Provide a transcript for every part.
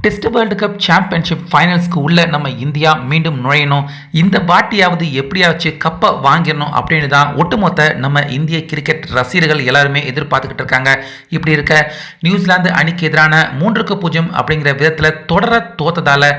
Test world cup championship ஃபைனல்ஸ்க்கு உள்ள நம்ம India மீண்டும் நுழையணும். இந்த வாட்டியாவது எப்படியாச்சும் கப்பை வாங்கிடணும் அப்படின்னு தான் ஒட்டுமொத்த நம்ம இந்திய கிரிக்கெட் ரசிகர்கள் எல்லாருமே எதிர்பார்த்துக்கிட்டு இருக்காங்க. இப்படி இருக்க நியூசிலாந்து அணிக்கு எதிரான 3-0 அப்படிங்கிற விதத்தில் தொடர தோத்ததால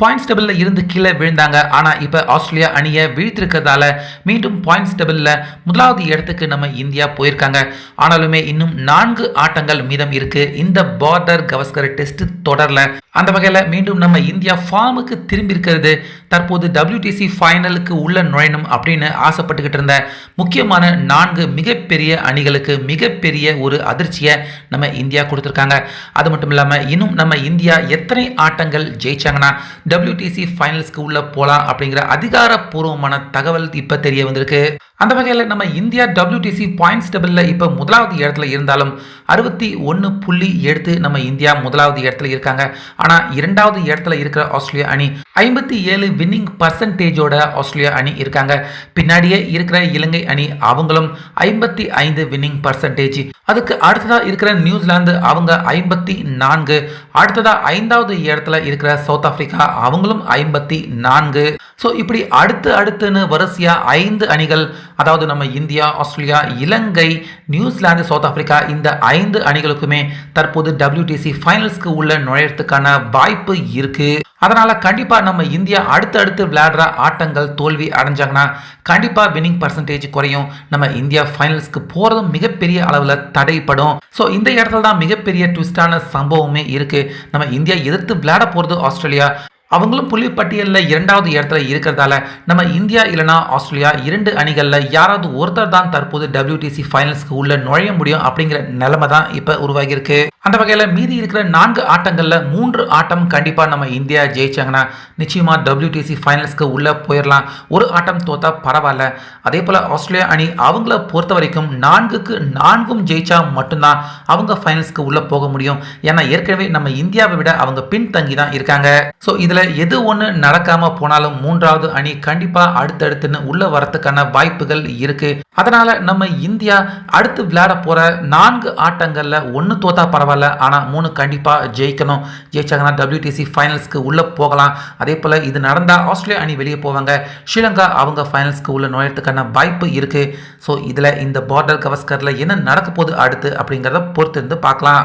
பாயிண்ட்ஸ் டேபிளில் இருந்து கீழே விழுந்தாங்க. ஆனால் இப்போ ஆஸ்திரேலியா அணியை வீழ்த்திருக்கிறதால மீண்டும் பாயிண்ட்ஸ் டேபிளில் முதலாவது இடத்துக்கு நம்ம இந்தியா போயிருக்காங்க. ஆனாலுமே இன்னும் 4 ஆட்டங்கள் மீதம் இருக்கு இந்த பார்டர் கவஸ்கர் டெஸ்ட் தொடரில். அந்த வகையில் மீண்டும் நம்ம இந்தியா ஃபார்முக்கு திரும்பி இருக்கிறது. தற்போது WTC ஃபைனலுக்கு உள்ள நுழையணும் அப்படின்னு ஆசைப்பட்டுக்கிட்டு இருந்த முக்கியமான 4 மிகப்பெரிய அணிகளுக்கு மிகப்பெரிய ஒரு அதிர்ச்சியை நம்ம இந்தியா கொடுத்துருக்காங்க. அது மட்டும் இல்லாமல் இன்னும் நம்ம இந்தியா எத்தனை ஆட்டங்கள் ஜெயிச்சாங்கன்னா WTC ஃபைனல்ஸ்க்கு உள்ள போகலாம் அப்படிங்கிற அதிகாரப்பூர்வமான தகவல் இப்போ தெரிய வந்திருக்கு. அந்த வகையில் நம்ம இந்தியா WTC பாயிண்ட்ஸ் டேபிளில் இப்போ முதலாவது இடத்துல இருந்தாலும் 61 புள்ளி எடுத்து நம்ம இந்தியா முதலாவது இடத்துல இருக்காங்க. ஆனால் இரண்டாவது இடத்துல இருக்கிற ஆஸ்திரேலியா அணி 57 வின்னிங் பர்சன்டேஜோட ஆஸ்திரேலியா அணி இருக்காங்க. பின்னாடியே இருக்கிற இலங்கை அணி அவங்களும் 55 வின்னிங் பர்சன்டேஜ். அதுக்கு அடுத்ததாக இருக்கிற நியூசிலாந்து அவங்க 54. அடுத்ததாக 5வது இடத்துல இருக்கிற சவுத் ஆப்பிரிக்கா அவங்களும் 54. ஸோ இப்படி அடுத்துன்னு வரிசையாக 5 அணிகள், அதாவது நம்ம இந்தியா, ஆஸ்திரேலியா, இலங்கை, நியூசிலாந்து, சவுத் ஆப்பிரிக்கா, இந்த 5 அணிகளுக்குமே தற்போது WTC ஃபைனல்ஸ்க்கு உள்ள நுழையறதுக்கான வாய்ப்பு இருக்கு. அதனால கண்டிப்பா நம்ம இந்தியா அடுத்து விளையாடுற ஆட்டங்கள் தோல்வி அடைஞ்சாங்கன்னா கண்டிப்பா வின்னிங் பர்சன்டேஜ் குறையும். நம்ம இந்தியா ஃபைனல்ஸ்க்கு போறதும் மிகப்பெரிய அளவில் தடைப்படும். ஸோ இந்த இடத்துல தான் மிகப்பெரிய ட்விஸ்டான சம்பவமே இருக்கு. நம்ம இந்தியா எதிர்த்து விளையாட போறது ஆஸ்திரேலியா. அவங்களும் புள்ளி பட்டியலில் 2வது இடத்துல இருக்கிறதால நம்ம இந்தியா இல்லைனா ஆஸ்திரேலியா 2 அணிகளில் யாராவது ஒருத்தர் தான் தற்போது WTC ஃபைனல்ஸ்க்கு உள்ள நுழைய முடியும் அப்படிங்கிற நிலைமை தான் இப்போ உருவாகியிருக்கு. அந்த வகையில் மீதி இருக்கிற 4 ஆட்டங்களில் 3 ஆட்டம் கண்டிப்பாக நம்ம இந்தியா ஜெயிச்சாங்கன்னா நிச்சயமாக WTC ஃபைனல்ஸ்க்கு உள்ளே போயிடலாம். ஒரு ஆட்டம் தோத்தா பரவாயில்ல. அதே போல் ஆஸ்திரேலியா அணி அவங்கள பொறுத்த வரைக்கும் 4க்கு 4 ஜெயிச்சா மட்டும்தான் அவங்க ஃபைனல்ஸ்க்கு உள்ளே போக முடியும். ஏன்னா ஏற்கனவே நம்ம இந்தியாவை விட அவங்க பின்தங்கி தான் இருக்காங்க. ஸோ இதில் எது ஒன்று நடக்காம போனாலும் 3வது அணி கண்டிப்பா அடுத்தடுத்துன்னு உள்ள வரத்துக்கான வாய்ப்புகள் இருக்கு. அதனால நம்ம இந்தியா அடுத்து விளையாட போற 4 ஆட்டங்கள்ல 1 தோத்தா பரவாயில்ல, ஆனா 3 கண்டிப்பா ஜெயிக்கணும். ஜெயிச்சாங்கன்னா WTC ஃபைனல்ஸ்க்கு உள்ள போகலாம். அதே போல இது நடந்தா ஆஸ்திரேலியா அணி வெளியே போவாங்க. ஸ்ரீலங்கா அவங்க ஃபைனல்ஸ்க்கு உள்ள நுழையத்துக்கான வாய்ப்பு இருக்கு. ஸோ இதுல இந்த பார்டர் கவஸ்கர்ல என்ன நடக்க போகுது அடுத்து அப்படிங்கிறத பொறுத்து இருந்து பார்க்கலாம்.